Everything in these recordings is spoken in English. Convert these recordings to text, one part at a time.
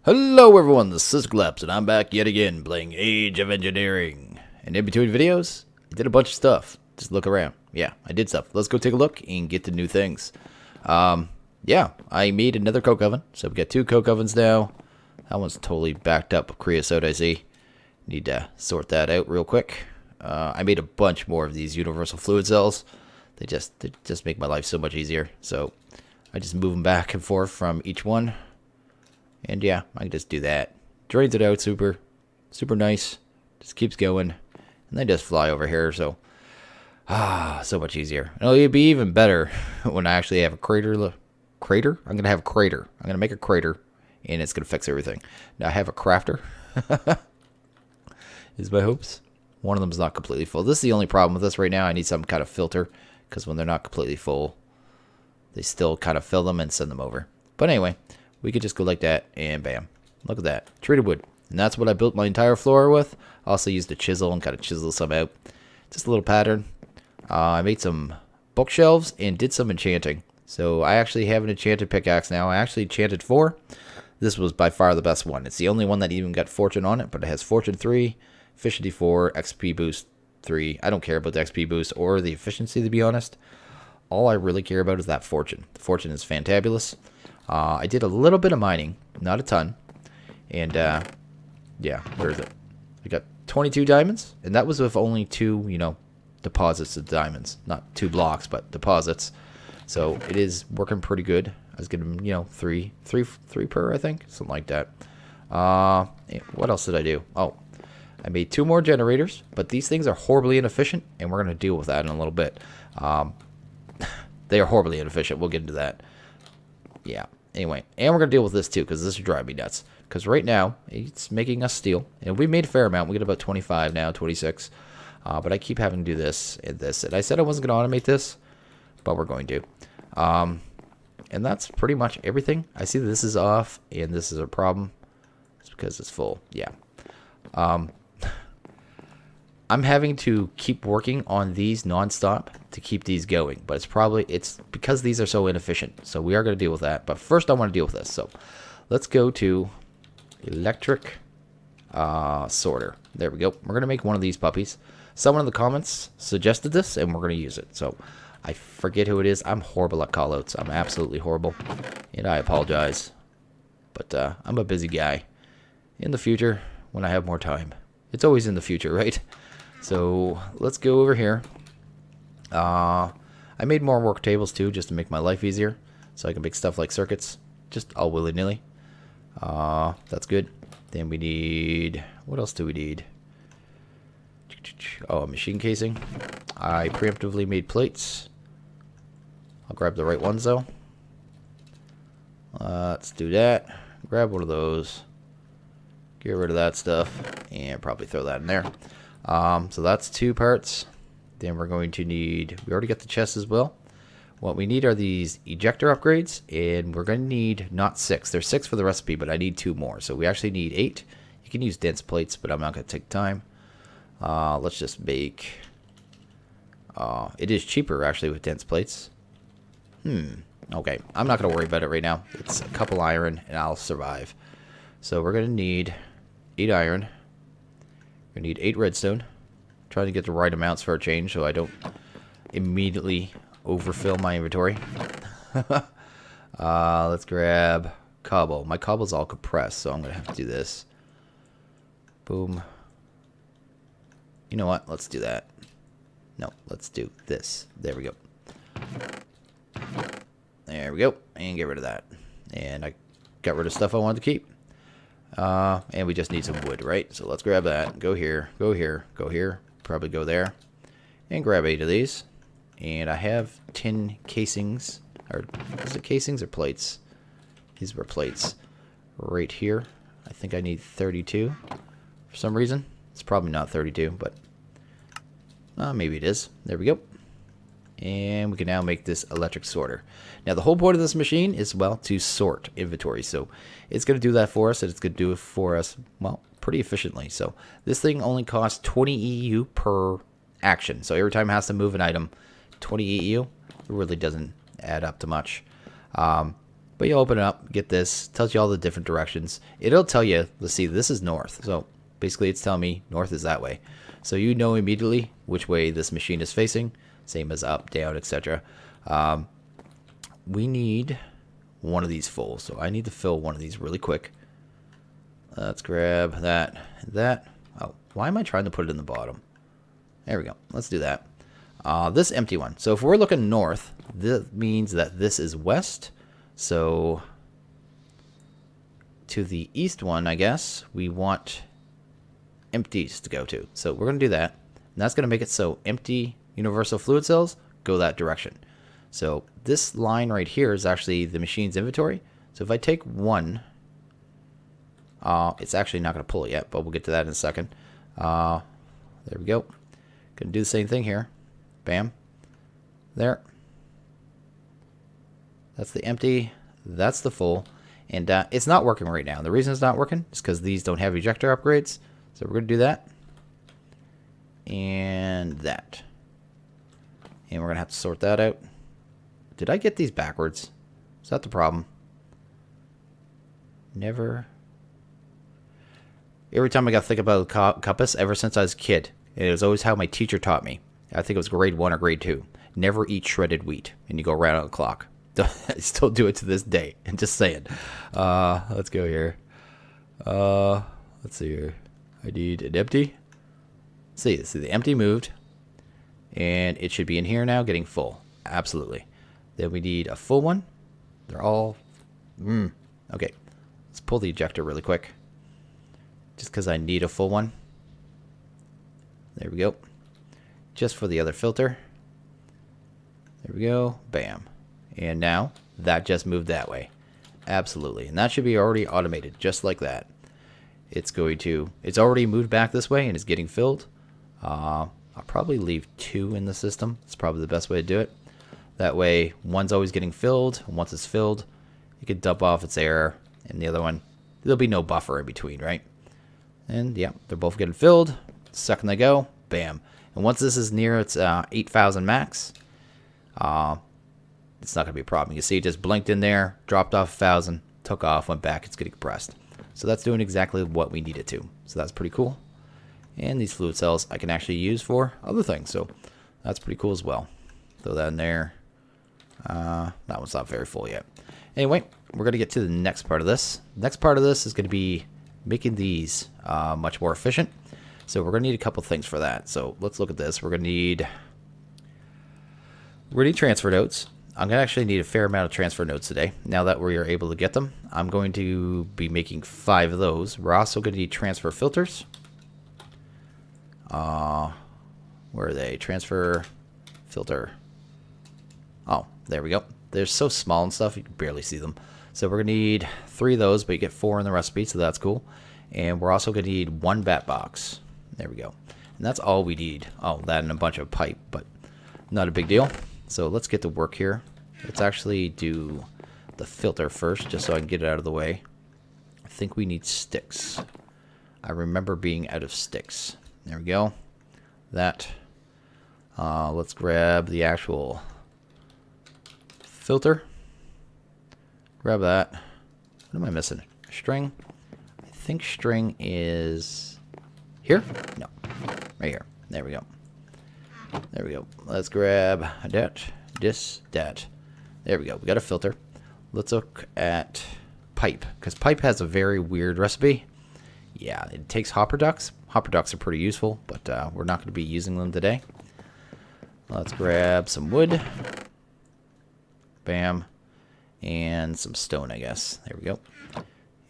Hello everyone, this is SystemCollapse, and I'm back yet again playing Age of Engineering. And in between videos, I did a bunch of stuff. Just look around. Yeah, I did stuff. Let's go take a look and get to new things. Yeah, I made another coke oven. So we got 2 coke ovens now. That one's totally backed up with creosote, I see. Need to sort that out real quick. I made a bunch more of these universal fluid cells. They just make my life so much easier. So I just move them back and forth from each one. And yeah, I can just do that. Drains it out super nice. Just keeps going. And then just fly over here. So, so much easier. It'll be even better when I actually have a crater. Crater? I'm going to have a crater. I'm going to make a crater. And it's going to fix everything. Now I have a crafter. Is my hopes. One of them is not completely full. This is the only problem with this right now. I need some kind of filter. Because when they're not completely full, they still kind of fill them and send them over. But anyway. We could just go like that, and bam. Look at that. Treated wood. And that's what I built my entire floor with. I also used a chisel and kind of chisel some out. Just a little pattern. I made some bookshelves and did some enchanting. So I actually have an enchanted pickaxe now. I actually enchanted 4. This was by far the best one. It's the only one that even got fortune on it, but it has fortune 3, efficiency 4, XP boost 3. I don't care about the XP boost or the efficiency, to be honest. All I really care about is that fortune. The fortune is fantabulous. I did a little bit of mining, not a ton, and yeah, where is it? I got 22 diamonds, and that was with only 2, deposits of diamonds, not 2 blocks, but deposits. So it is working pretty good. I was getting, 3 per, I think, something like that. What else did I do? Oh, I made 2 more generators, but these things are horribly inefficient, and we're gonna deal with that in a little bit. They are horribly inefficient. We'll get into that. Yeah. Anyway, and we're going to deal with this too, because this is driving me nuts. Because right now, it's making us steel. And we made a fair amount. We get about 25 now, 26. But I keep having to do this and this. And I said I wasn't going to automate this, but we're going to. And that's pretty much everything. I see that this is off, and this is a problem. It's because it's full. Yeah. I'm having to keep working on these nonstop to keep these going, but it's because these are so inefficient. So we are going to deal with that. But first, I want to deal with this. So let's go to electric sorter. There we go. We're going to make one of these puppies. Someone in the comments suggested this, and we're going to use it. So I forget who it is. I'm horrible at callouts. I'm absolutely horrible, and I apologize. But I'm a busy guy. In the future, when I have more time, it's always in the future, right? So let's go over here. I made more work tables too, just to make my life easier, so I can make stuff like circuits, just all willy-nilly. That's good. Then we need, what else do we need? Oh, a machine casing. I preemptively made plates. I'll grab the right ones though. Let's do that. Grab one of those. Get rid of that stuff, and probably throw that in there. So that's 2 parts. Then we're going to need, we already got the chest as well. What we need are these ejector upgrades, and we're going to need not 6. There's 6 for the recipe, but I need 2 more. So we actually need 8. You can use dense plates, but I'm not going to take time. Let's just make, it is cheaper actually with dense plates. Okay, I'm not going to worry about it right now. It's a couple iron, and I'll survive. So we're going to need 8 iron. We're going to need 8 redstone. Trying to get the right amounts for a change so I don't immediately overfill my inventory. Let's grab cobble. My cobble's all compressed, so I'm going to have to do this. Boom. You know what? Let's do that. No, let's do this. There we go. There we go. And get rid of that. And I got rid of stuff I wanted to keep. And we just need some wood, right? So let's grab that. Go here, go here, go here. Probably go there. And grab 8 of these. And I have tin casings. Or is it casings or plates? These were plates. Right here. I think I need 32 for some reason. It's probably not 32, but maybe it is. There we go. And we can now make this electric sorter. Now the whole point of this machine is, well, to sort inventory. So it's going to do that for us, and it's going to do it for us, well, pretty efficiently. So this thing only costs 20 EU per action. So every time it has to move an item, 20 EU, it really doesn't add up to much. But you open it up, get this, tells you all the different directions. It'll tell you, let's see, this is north. So basically it's telling me north is that way. So you know immediately which way this machine is facing, same as up, down, etc. We need one of these full, so I need to fill one of these really quick. Let's grab that and that. Oh, why am I trying to put it in the bottom? There we go. Let's do that. This empty one. So if we're looking north, this means that this is west. So to the east one, I guess, we want empties to go to. So we're going to do that. And that's going to make it so empty universal fluid cells go that direction. So this line right here is actually the machine's inventory. So if I take one, it's actually not going to pull it yet, but we'll get to that in a second. There we go. Going to do the same thing here. Bam. There. That's the empty. That's the full. And it's not working right now. The reason it's not working is because these don't have ejector upgrades. So we're going to do that. And that. And we're going to have to sort that out. Did I get these backwards? Is that the problem? Never. Every time I got to think about the compass, ever since I was a kid, it was always how my teacher taught me. I think it was grade 1 or grade 2. Never eat shredded wheat. And you go around on the clock. I still do it to this day. And just saying. Let's go here. Let's see here. I need an empty. See, the empty moved. And it should be in here now getting full. Absolutely. Then we need a full one. They're all... Okay. Let's pull the ejector really quick. Just because I need a full one. There we go. Just for the other filter. There we go. Bam. And now that just moved that way. Absolutely. And that should be already automated just like that. It's already moved back this way and is getting filled. I'll probably leave 2 in the system. It's probably the best way to do it. That way one's always getting filled. Once it's filled, you can dump off its air, and the other one, there'll be no buffer in between, right? And yeah, they're both getting filled. The second they go, bam. And once this is near its 8,000 max, it's not going to be a problem. You see it just blinked in there, dropped off 1,000, took off, went back. It's getting compressed. So that's doing exactly what we need it to. So that's pretty cool. And these fluid cells I can actually use for other things. So that's pretty cool as well. Throw that in there. That one's not very full yet. Anyway, we're going to get to the next part of this. The next part of this is going to be making these much more efficient. So we're going to need a couple things for that. So let's look at this. We're going to need transfer nodes. I'm going to actually need a fair amount of transfer nodes today. Now that we are able to get them, I'm going to be making 5 of those. We're also going to need transfer filters. Where are they? Transfer filter. Oh, there we go. They're so small and stuff, you can barely see them. So we're going to need 3 of those, but you get 4 in the recipe, so that's cool. And we're also going to need 1 bat box. There we go. And that's all we need. Oh, that and a bunch of pipe, but not a big deal. So let's get to work here. Let's actually do the filter first, just so I can get it out of the way. I think we need sticks. I remember being out of sticks. There we go. That. Let's grab the actual filter. Grab that. What am I missing? String? I think string is here? No. Right here. There we go. There we go. Let's grab that. That. There we go. We got a filter. Let's look at pipe, because pipe has a very weird recipe. Yeah, it takes hopper ducts. Hopper ducts are pretty useful, but we're not going to be using them today. Let's grab some wood. Bam. And some stone, I guess. There we go.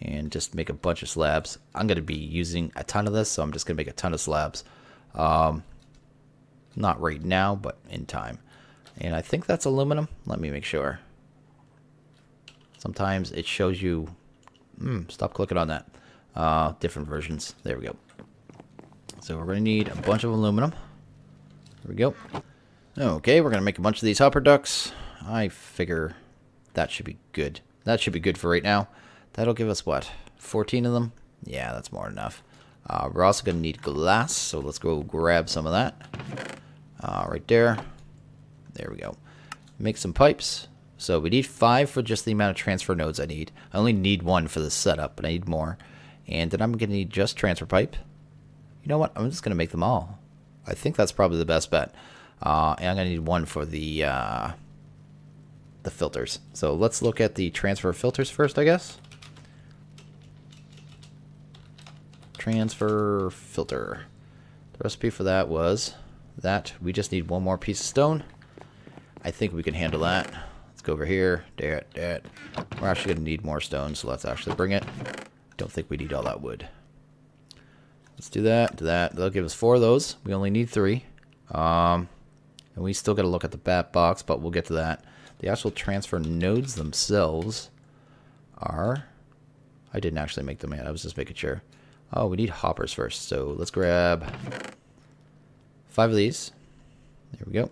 And just make a bunch of slabs. I'm going to be using a ton of this, so I'm just going to make a ton of slabs. Not right now, but in time. And I think that's aluminum. Let me make sure. Sometimes it shows you... stop clicking on that. Different versions. There we go. So we're going to need a bunch of aluminum. There we go. Okay, we're going to make a bunch of these hopper ducts. I figure that should be good. That should be good for right now. That'll give us, what, 14 of them? Yeah, that's more than enough. We're also going to need glass, so let's go grab some of that. Right there. There we go. Make some pipes. So we need 5 for just the amount of transfer nodes I need. I only need 1 for the setup, but I need more. And then I'm going to need just transfer pipe. You know what? I'm just going to make them all. I think that's probably the best bet. And I'm going to need 1 for the filters. So let's look at the transfer filters first, I guess. Transfer filter. The recipe for that was that we just need 1 more piece of stone. I think we can handle that. Let's go over here. We're actually going to need more stone, so let's actually bring it. Don't think we need all that wood. Let's do that. That'll give us 4 of those. We only need 3. And we still got to look at the bat box, but we'll get to that. The actual transfer nodes themselves are... I didn't actually make them yet. I was just making sure. Oh, we need hoppers first. So let's grab 5 of these. There we go.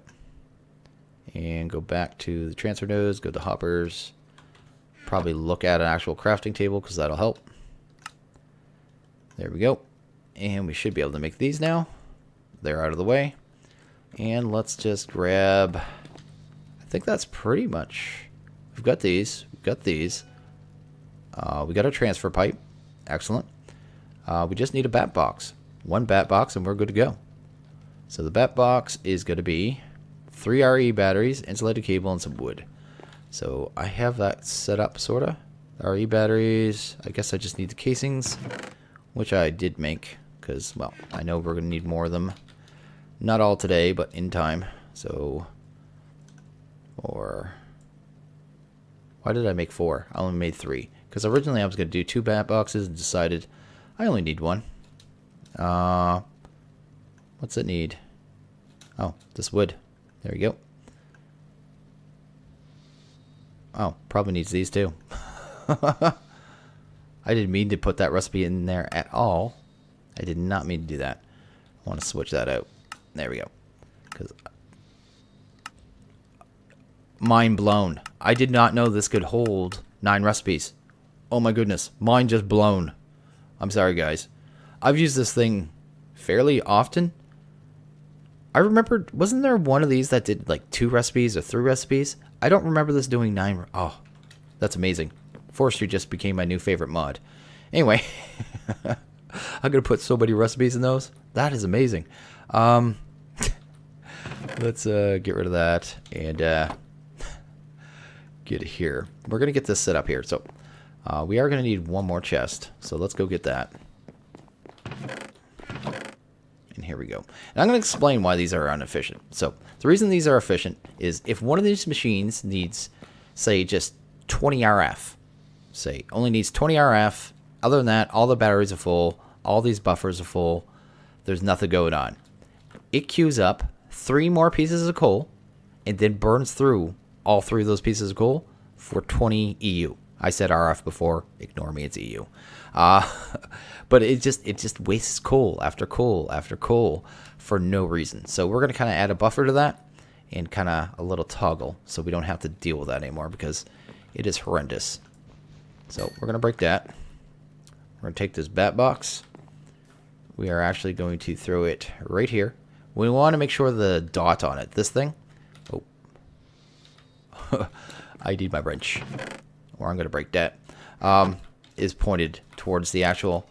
And go back to the transfer nodes. Go to hoppers. Probably look at an actual crafting table because that'll help. There we go. And we should be able to make these now. They're out of the way. And let's just grab... I think that's pretty much... We've got these. We've got these. We got a transfer pipe. Excellent. We just need a bat box. 1 bat box and we're good to go. So the bat box is going to be 3 RE batteries, insulated cable, and some wood. So I have that set up, sort of. RE batteries. I guess I just need the casings, which I did make because, well, I know we're going to need more of them. Not all today, but in time. So, or why did I make 4? I only made 3 because originally I was going to do 2 bat boxes and decided I only need 1. What's it need? Oh, this wood. There we go. Oh, probably needs these too. I didn't mean to put that recipe in there at all. I did not mean to do that. I want to switch that out. There we go. Because mind blown. I did not know this could hold 9 recipes. Oh my goodness. Mind just blown. I'm sorry, guys. I've used this thing fairly often. I remember, wasn't there one of these that did like 2 recipes or 3 recipes? I don't remember this doing 9. Oh, that's amazing. Forestry just became my new favorite mod. Anyway, I'm going to put so many recipes in those. That is amazing. Let's get rid of that and get it here. We're going to get this set up here. So we are going to need 1 more chest. So let's go get that. And here we go. And I'm going to explain why these are inefficient. So the reason these are efficient is if one of these machines needs, say, just 20 RF, say, only needs 20 RF. Other than that, all the batteries are full. All these buffers are full. There's nothing going on. It queues up 3 more pieces of coal and then burns through all 3 of those pieces of coal for 20 EU. I said RF before. Ignore me. It's EU. But it just wastes coal after coal after coal for no reason. So we're going to kind of add a buffer to that and kind of a little toggle so we don't have to deal with that anymore because it is horrendous. So we're going to break that. We're going to take this bat box. We are actually going to throw it right here. We want to make sure the dot on it, this thing. Oh. I need my wrench. Or I'm going to break that. Is pointed towards the actual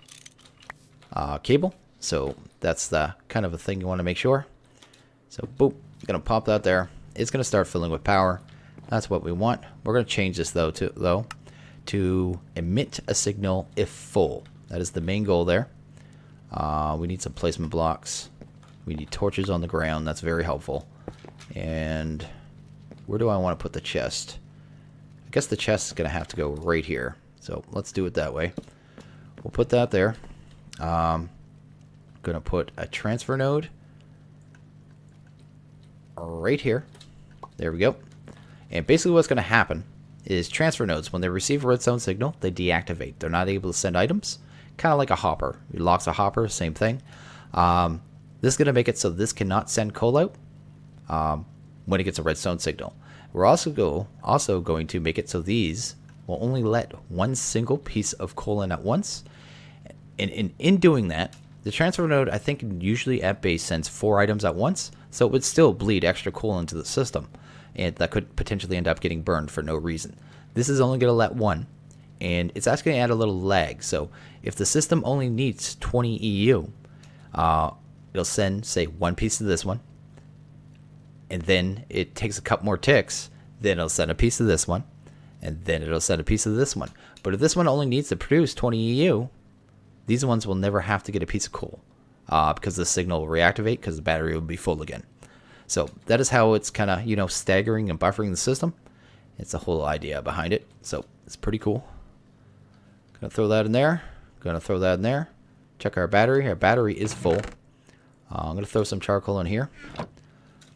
cable. So that's the kind of a thing you want to make sure. So boop, going to pop that there. It's going to start filling with power. That's what we want. We're going to change this though to emit a signal if full. That is the main goal there. We need some placement blocks. We need torches on the ground. That's very helpful. And where do I want to put the chest? I guess the chest is going to have to go right here. So let's do it that way. We'll put that there. Going to put a transfer node right here. There we go. And basically what's going to happen is transfer nodes, when they receive a redstone signal, they deactivate. They're not able to send items. Kind of like a hopper. It locks a hopper, same thing. This is going to make it so this cannot send coal out when it gets a redstone signal. We're also going to make it so these will only let 1 single piece of coal in at once. And in doing that, the transfer node, I think, usually at base sends 4 items at once. So it would still bleed extra coal into the system. and that could potentially end up getting burned for no reason. This is only going to let 1, and it's actually going to add a little lag. So if the system only needs 20 EU, it'll send, say, 1 piece to this one, and then it takes a couple more ticks, then it'll send a piece to this one, and then it'll send a piece of this one. But if this one only needs to produce 20 EU, these ones will never have to get a piece of coal, because the signal will reactivate because the battery will be full again. So that is how it's kind of, you know, staggering and buffering the system. It's the whole idea behind it. So it's pretty cool. Gonna throw that in there. Gonna throw that in there. Check our battery. Our battery is full. I'm gonna throw some charcoal in here.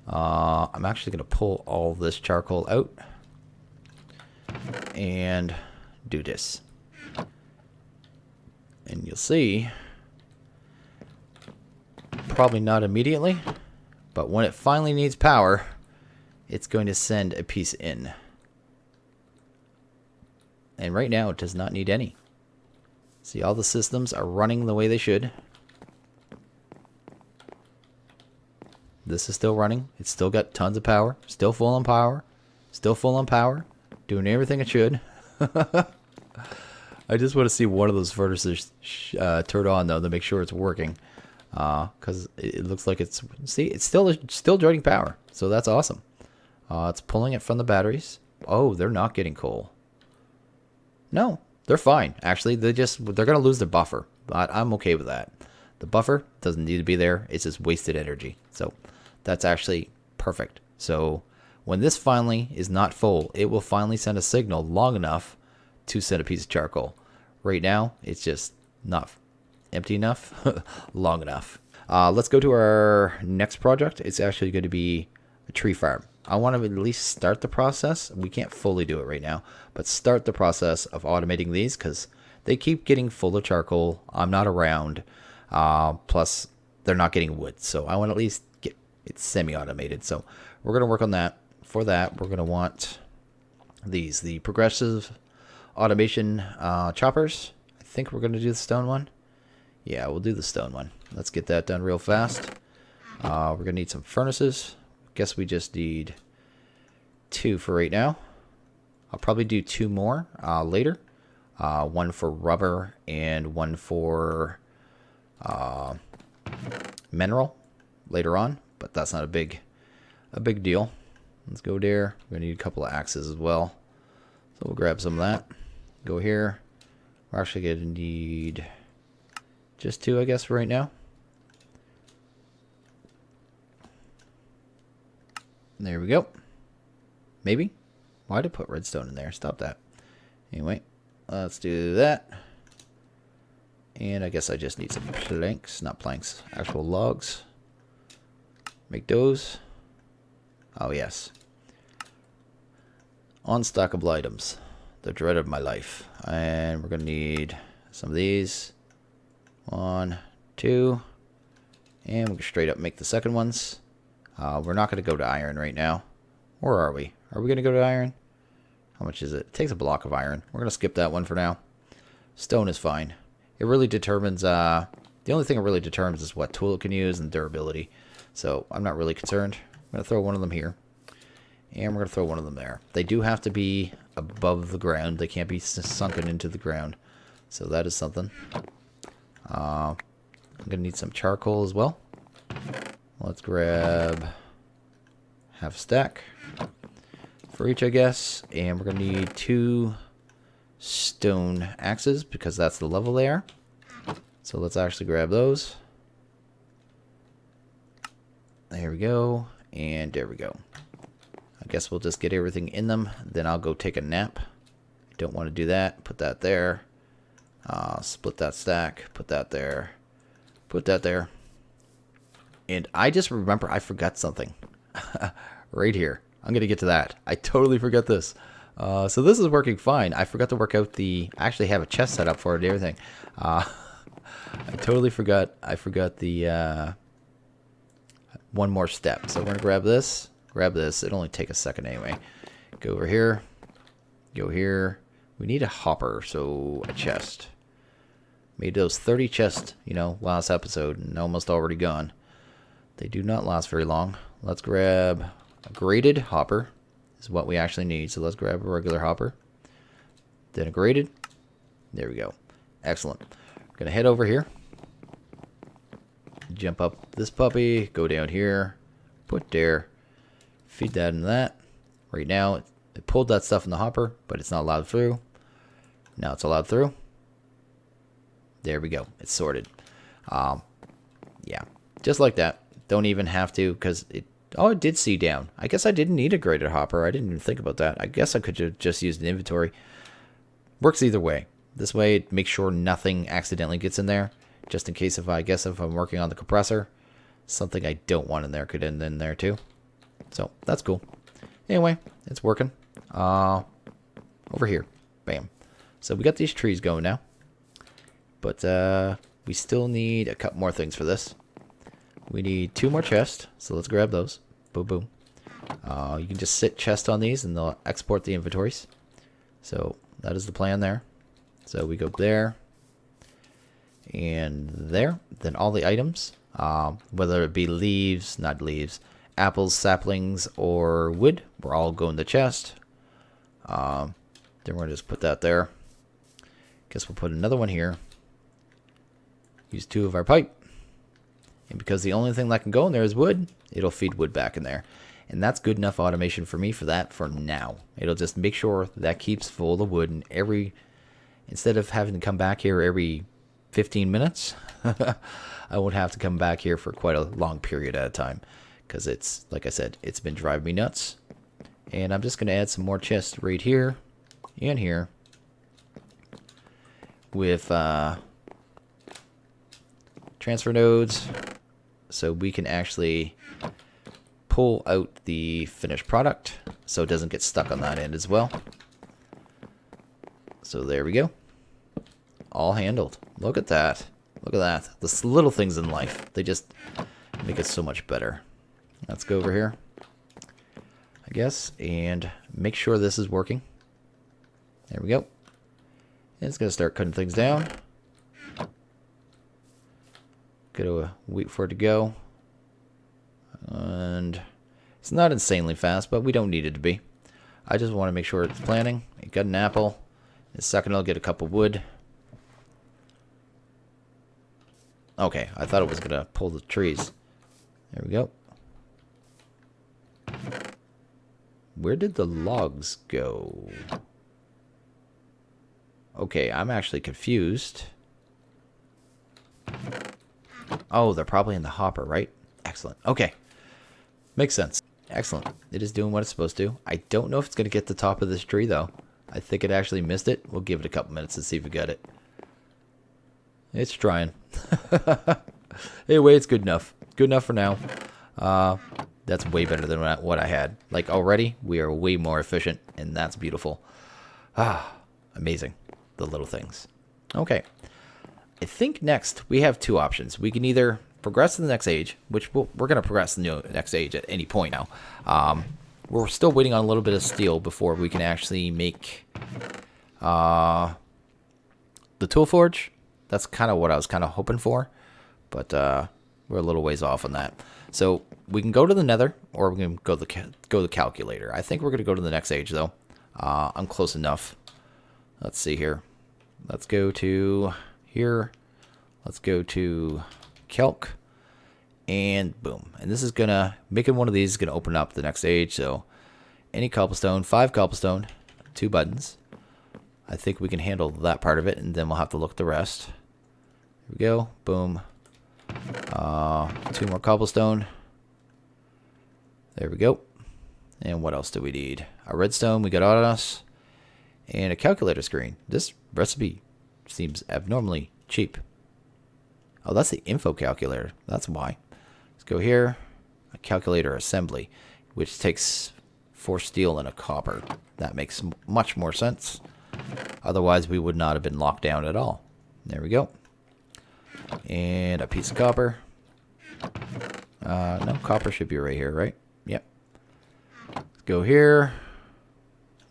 I'm actually gonna pull all this charcoal out and do this. And you'll see, probably not immediately, but when it finally needs power, it's going to send a piece in. And right now it does not need any. See, all the systems are running the way they should. This is still running. It's still got tons of power. Still full on power. Still full on power. Doing everything it should. I just want to see one of those furnaces turned on, though, to make sure it's working. Because it looks like it's... See, it's still generating power. So that's awesome. It's pulling it from the batteries. Oh, they're not getting coal. No, they're fine. Actually, they're going to lose their buffer. But I'm okay with that. The buffer doesn't need to be there. It's just wasted energy. So that's actually perfect. So when this finally is not full, it will finally send a signal long enough to send a piece of charcoal. Right now, it's just not empty enough, long enough. Let's go to our next project. It's actually going to be a tree farm. I want to at least start the process. We can't fully do it right now, but start the process of automating these because they keep getting full of charcoal. I'm not around. Plus, they're not getting wood. So I want to at least get it semi-automated. So we're going to work on that. For that, we're going to want these, the progressive automation choppers. I think we're going to do the stone one. Yeah, we'll do the stone one. Let's get that done real fast. We're going to need some furnaces. Guess we just need 2 for right now. I'll probably do 2 more later. 1 for rubber and 1 for mineral later on, but that's not a big deal. Let's go there. We're gonna need a couple of axes as well, so we'll grab some of that. Go here. We're actually gonna need just 2, I guess, for right now. There we go. Maybe. Why did I put redstone in there? Stop that. Anyway, let's do that. And I guess I just need some planks, not planks, actual logs. Make those. Oh, yes. Unstackable items. The dread of my life. And we're going to need some of these. 1, 2. And we'll straight up make the second ones. We're not going to go to iron right now. Or are we? Are we going to go to iron? How much is it? It takes a block of iron. We're going to skip that one for now. Stone is fine. It really determines, the only thing it really determines is what tool it can use and durability. So I'm not really concerned. I'm going to throw one of them here. And we're going to throw one of them there. They do have to be above the ground. They can't be sunken into the ground. So that is something. I'm going to need some charcoal as well. Let's grab half a stack for each, I guess. And we're going to need 2 stone axes because that's the level they are. So let's actually grab those. There we go. And there we go. I guess we'll just get everything in them. Then I'll go take a nap. Don't want to do that. Put that there. Split that stack. Put that there. Put that there. And I just remember I forgot something. Right here. I'm going to get to that. I totally forgot this. So this is working fine. I forgot to work out the... I actually have a chest set up for it and everything. I totally forgot. I forgot the... one more step. So we're going to grab this. Grab this. It'll only take a second anyway. Go over here. Go here. We need a hopper, so a chest. Made those 30 chests, last episode, and almost already gone. They do not last very long. Let's grab a graded hopper. is what we actually need. So let's grab a regular hopper. Then a graded. There we go. Excellent. We're going to head over here. Jump up this puppy. Go down here. Put there. Feed that into that. Right now, it pulled that stuff in the hopper, but it's not allowed through. Now it's allowed through. There we go. It's sorted. Yeah, just like that. Don't even have to, because it... Oh, it did see down. I guess I didn't need a graded hopper. I didn't even think about that. I guess I could have just used an inventory. Works either way. This way, it makes sure nothing accidentally gets in there. Just in case if I'm working on the compressor, something I don't want in there could end in there too. So, that's cool. Anyway, it's working. Over here. Bam. So, we got these trees going now. But, we still need a couple more things for this. We need 2 more chests, so let's grab those. Boom, boom. You can just sit chest on these and they'll export the inventories. So that is the plan there. So we go there and there. Then all the items, whether it be leaves, not leaves, apples, saplings, or wood, we're all going in the chest. Then we're going to just put that there. Guess we'll put another one here. Use 2 of our pipe. And because the only thing that can go in there is wood, it'll feed wood back in there. And that's good enough automation for me for that for now. It'll just make sure that keeps full of wood. And instead of having to come back here every 15 minutes, I won't have to come back here for quite a long period at a time. Because it's, like I said, it's been driving me nuts. And I'm just going to add some more chests right here and here. With transfer nodes. So we can actually pull out the finished product so it doesn't get stuck on that end as well. So there we go. All handled. Look at that. Look at that. The little things in life, they just make it so much better. Let's go over here, I guess, and make sure this is working. There we go. And it's going to start cutting things down. Gotta wait for it to go. And it's not insanely fast, but we don't need it to be. I just want to make sure it's planting. It got an apple. In a second, I'll get a cup of wood. Okay, I thought it was gonna pull the trees. There we go. Where did the logs go? Okay, I'm actually confused. Oh, they're probably in the hopper, right? Excellent. Okay. Makes sense. Excellent. It is doing what it's supposed to. I don't know if it's going to get the top of this tree, though. I think it actually missed it. We'll give it a couple minutes to see if we got it. It's trying. Anyway, it's good enough. Good enough for now. That's way better than what I had. Like, already, we are way more efficient, and that's beautiful. Amazing. The little things. Okay. I think next we have 2 options. We can either progress to the next age, which we're going to progress to the next age at any point now. We're still waiting on a little bit of steel before we can actually make the tool forge. That's kind of what I was kind of hoping for, but we're a little ways off on that. So we can go to the nether, or we can go the calculator. I think we're going to go to the next age, though. I'm close enough. Let's see here. Let's go to here. Let's go to calc, and boom. And this is gonna making one of these is gonna open up the next age. So any cobblestone, 5 cobblestone, 2 buttons. I think we can handle that part of it, and then we'll have to look at the rest. Here we go. Boom. 2 more cobblestone. There we go. And what else do we need? A redstone we got on us, and a calculator screen. This recipe seems abnormally cheap. Oh, that's the info calculator. That's why. Let's go here. A calculator assembly, which takes 4 steel and a copper. That makes much more sense. Otherwise, we would not have been locked down at all. There we go. And a piece of copper. No, copper should be right here, right? Yep. Let's go here.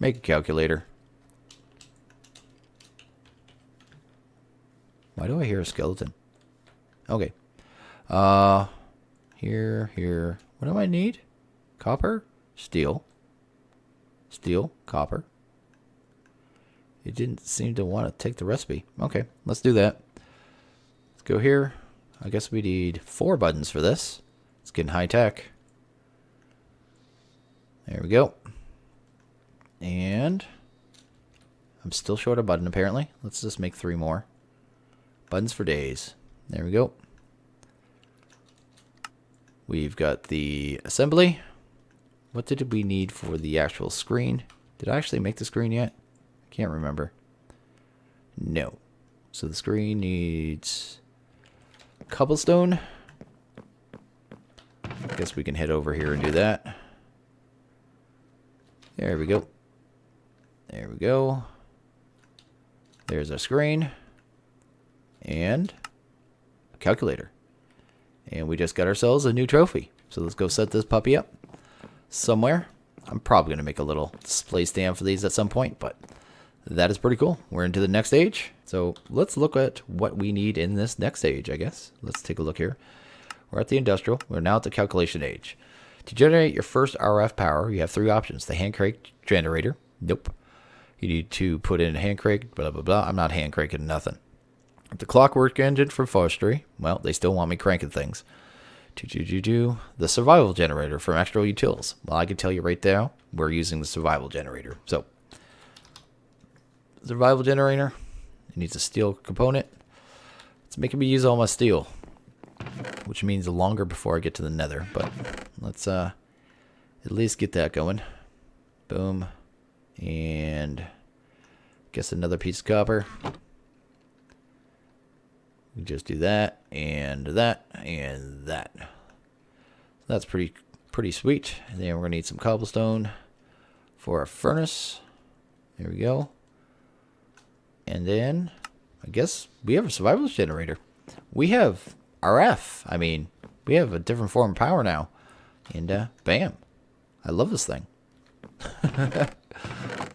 Make a calculator. Why do I hear a skeleton? Okay. Here. What do I need? Copper? Steel. steel, copper. It didn't seem to want to take the recipe. Okay, let's do that. Let's go here. I guess we need 4 buttons for this. It's getting high tech. There we go. And I'm still short a button apparently. Let's just make 3 more. Buttons for days. There we go. We've got the assembly. What did we need for the actual screen? Did I actually make the screen yet? I can't remember. No. So the screen needs cobblestone. I guess we can head over here and do that. There we go. There we go. There's our screen. And a calculator. And we just got ourselves a new trophy. So let's go set this puppy up somewhere. I'm probably going to make a little display stand for these at some point, but that is pretty cool. We're into the next stage. So let's look at what we need in this next stage, I guess. Let's take a look here. We're at the industrial. We're now at the calculation age. To generate your first RF power, you have 3 options. The hand crank generator. Nope. You need to put in a hand crank, blah, blah, blah. I'm not hand cranking nothing. The clockwork engine for forestry. Well, they still want me cranking things. The survival generator from extra utils. Well, I can tell you right now, we're using the survival generator. So, survival generator. It needs a steel component. It's making me use all my steel, which means longer before I get to the nether. But let's at least get that going. Boom. And I guess another piece of copper. We just do that and that and that. That's pretty sweet. And then we're gonna need some cobblestone for a furnace. There we go. And then I guess we have a survival generator. We have RF. I mean, we have a different form of power now. And bam. I love this thing.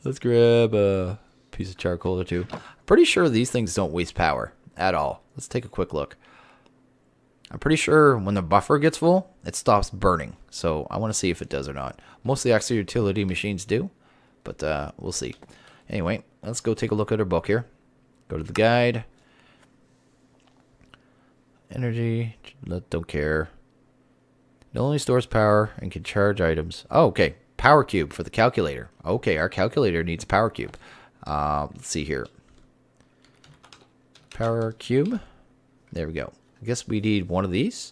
Let's grab a piece of charcoal or 2. I'm pretty sure these things don't waste power at all. Let's take a quick look. I'm pretty sure when the buffer gets full, it stops burning. So I want to see if it does or not. Most of the extra utility machines do, but we'll see. Anyway, let's go take a look at our book here. Go to the guide. Energy, don't care. It only stores power and can charge items. Oh, okay. Power cube for the calculator. Okay, our calculator needs a power cube. Let's see here. Power cube. There we go. I guess we need one of these.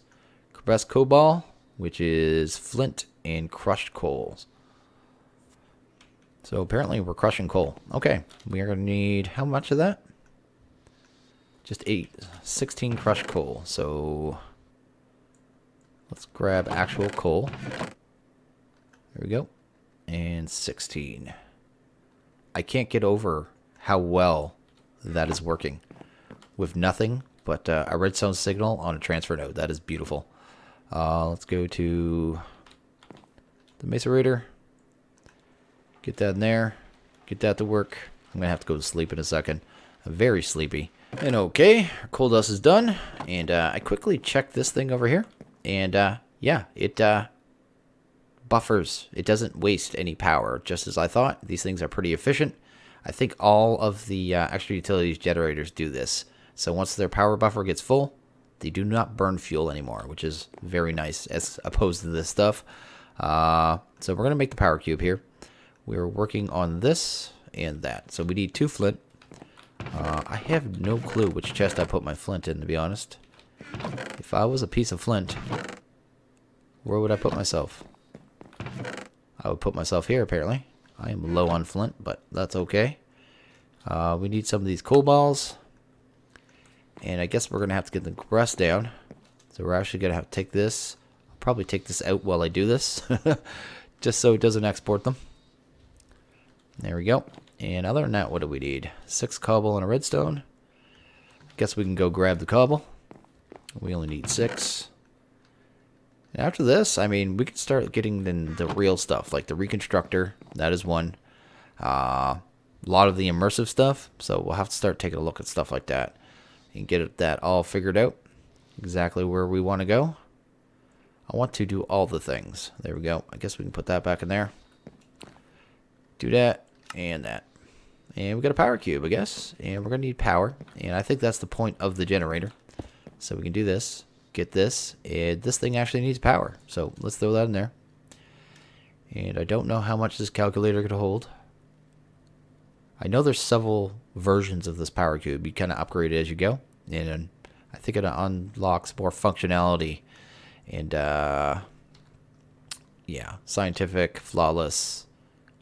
Compressed cobalt, which is flint and crushed coals. So apparently we're crushing coal. Okay, we are going to need how much of that? Just 16 crushed coal. So let's grab actual coal. There we go. And 16. I can't get over how well that is working. With nothing but a redstone signal on a transfer node. That is beautiful. Let's go to the macerator. Get that in there. Get that to work. I'm going to have to go to sleep in a second. I'm very sleepy. And okay, our coal dust is done. And I quickly checked this thing over here. And yeah, it buffers. It doesn't waste any power, just as I thought. These things are pretty efficient. I think all of the extra utilities generators do this. So once their power buffer gets full, they do not burn fuel anymore, which is very nice as opposed to this stuff. So we're going to make the power cube here. We're working on this and that. So we need 2 flint. I have no clue which chest I put my flint in, to be honest. If I was a piece of flint, where would I put myself? I would put myself here, apparently. I am low on flint, but that's okay. We need some of these coal balls. And I guess we're going to have to get the compressed down. So we're actually going to have to take this. I'll probably take this out while I do this. Just so it doesn't export them. There we go. And other than that, what do we need? 6 cobble and a redstone. Guess we can go grab the cobble. We only need 6. And after this, I mean, we can start getting the real stuff. Like the reconstructor. That is one. A lot of the immersive stuff. So we'll have to start taking a look at stuff like that. And get that all figured out. Exactly where we want to go. I want to do all the things. There we go. I guess we can put that back in there. Do that and that. And we got a power cube, I guess. And we're going to need power. And I think that's the point of the generator. So we can do this. Get this. And this thing actually needs power. So let's throw that in there. And I don't know how much this calculator could hold. I know there's several versions of this power cube. You kind of upgrade it as you go. And I think it unlocks more functionality. And, yeah, scientific, flawless.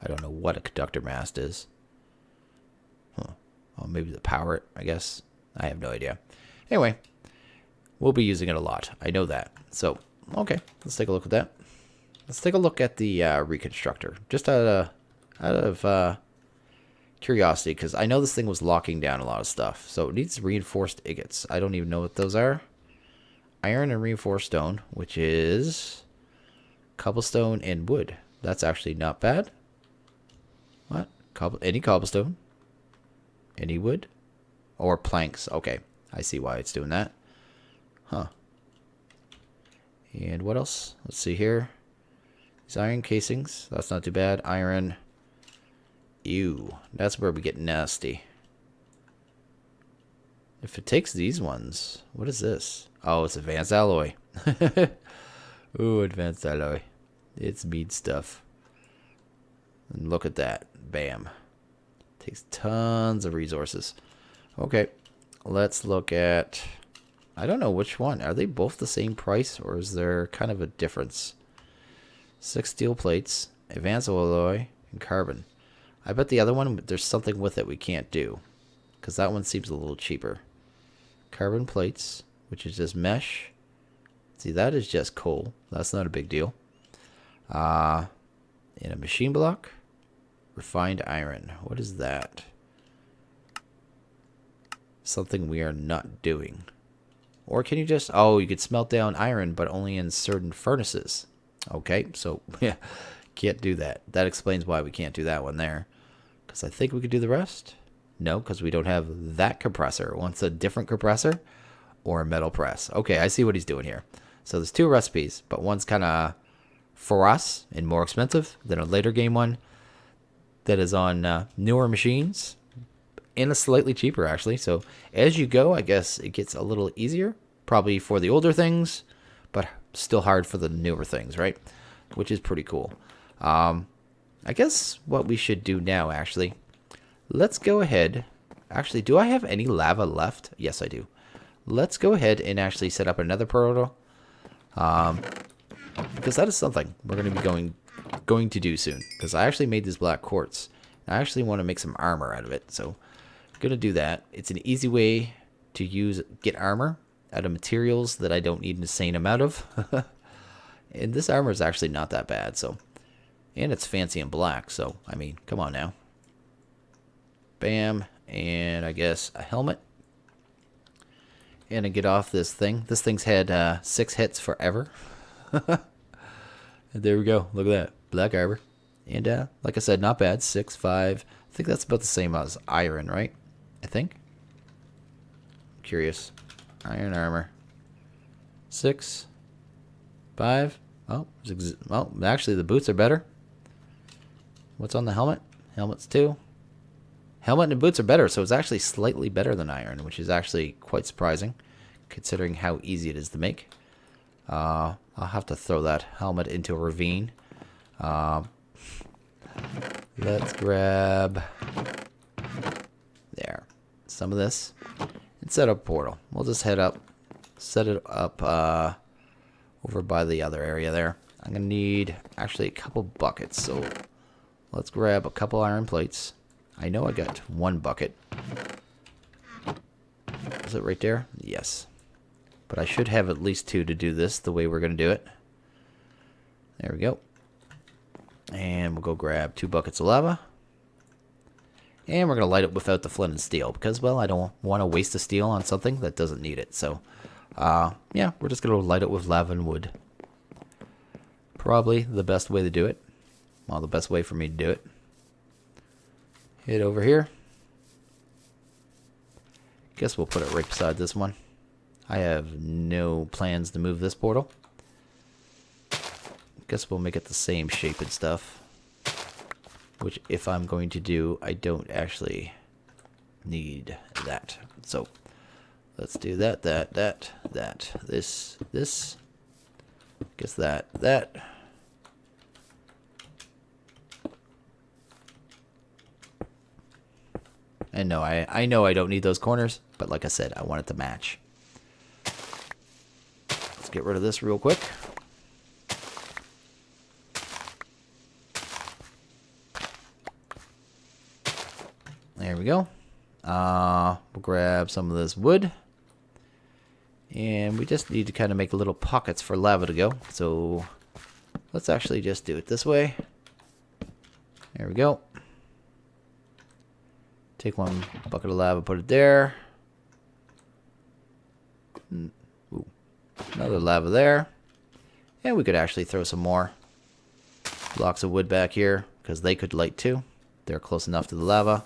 I don't know what a conductor mast is. Oh, maybe the power it, I guess. I have no idea. Anyway, we'll be using it a lot. I know that. So, okay, let's take a look at that. Let's take a look at the reconstructor. Just out of curiosity, because I know this thing was locking down a lot of stuff. So it needs reinforced ingots. I don't even know what those are. Iron and reinforced stone, which is cobblestone and wood. That's actually not bad. What? Any cobblestone? Any wood? Or planks. Okay. I see why it's doing that. Huh. And what else? Let's see here. These iron casings. That's not too bad. Iron. Ew. That's where we get nasty. If it takes these ones. What is this? Oh, it's advanced alloy. Ooh, advanced alloy. It's meat stuff. And look at that. Bam. Takes tons of resources. Okay. Let's look at... I don't know which one. Are they both the same price, or is there kind of a difference? 6 steel plates, advanced alloy, and carbon. I bet the other one, there's something with it we can't do. Because that one seems a little cheaper. Carbon plates, which is just mesh. See, that is just coal. That's not a big deal. In a machine block. Refined iron. What is that? Something we are not doing. Or can you just... Oh, you could smelt down iron, but only in certain furnaces. Okay, so yeah, can't do that. That explains why we can't do that one there. Because I think we could do the rest. No, because we don't have that compressor. It wants a different compressor or a metal press. Okay, I see what he's doing here. So there's 2 recipes, but one's kind of for us and more expensive than a later game one that is on newer machines and a slightly cheaper, actually. So as you go, I guess it gets a little easier, probably for the older things, but still hard for the newer things, right? Which is pretty cool. I guess what we should do now, actually, let's go ahead. Actually, do I have any lava left? Yes, I do. Let's go ahead and actually set up another portal. Because that is something we're going to be going to do soon. Because I actually made this black quartz. I actually want to make some armor out of it. So I'm going to do that. It's an easy way to get armor out of materials that I don't need an insane amount of. And this armor is actually not that bad. So, and it's fancy and black. So, I mean, come on now. Bam. And I guess a helmet. And I get off this thing. This thing's had 6 hits forever. And there we go. Look at that. Black armor. And like I said, not bad. 6, 5. I think that's about the same as iron, right? I think. I'm curious. Iron armor. 6. 5. Oh, actually the boots are better. What's on the helmet? Helmet's 2. Helmet and boots are better, so it's actually slightly better than iron, which is actually quite surprising, considering how easy it is to make. I'll have to throw that helmet into a ravine. Let's grab there some of this and set up a portal. We'll just set it up over by the other area there. I'm gonna need actually a couple buckets, so let's grab a couple iron plates. I know I got 1 bucket. Is it right there? Yes. But I should have at least 2 to do this the way we're going to do it. There we go. And we'll go grab 2 buckets of lava. And we're going to light it without the flint and steel. Because, well, I don't want to waste the steel on something that doesn't need it. So, yeah, we're just going to light it with lava and wood. Probably the best way to do it. Well, the best way for me to do it. Hit over here. Guess we'll put it right beside this one. I have no plans to move this portal. Guess we'll make it the same shape and stuff. which if I'm going to do, I don't actually need that. So let's do that, this, guess that. And no, I know I don't need those corners, but like I said, I want it to match. Let's get rid of this real quick. There we go. We'll grab some of this wood. And we just need to kind of make little pockets for lava to go. So let's actually just do it this way. There we go. Take one bucket of lava, put it there. Ooh. Another lava there. And we could actually throw some more blocks of wood back here, because they could light too. They're close enough to the lava.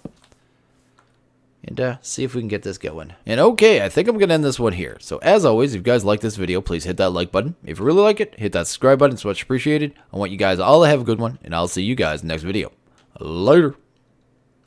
And see if we can get this going. And okay, I think I'm going to end this one here. So as always, if you guys like this video, please hit that like button. If you really like it, hit that subscribe button. It's much appreciated. I want you guys all to have a good one, and I'll see you guys in the next video. Later.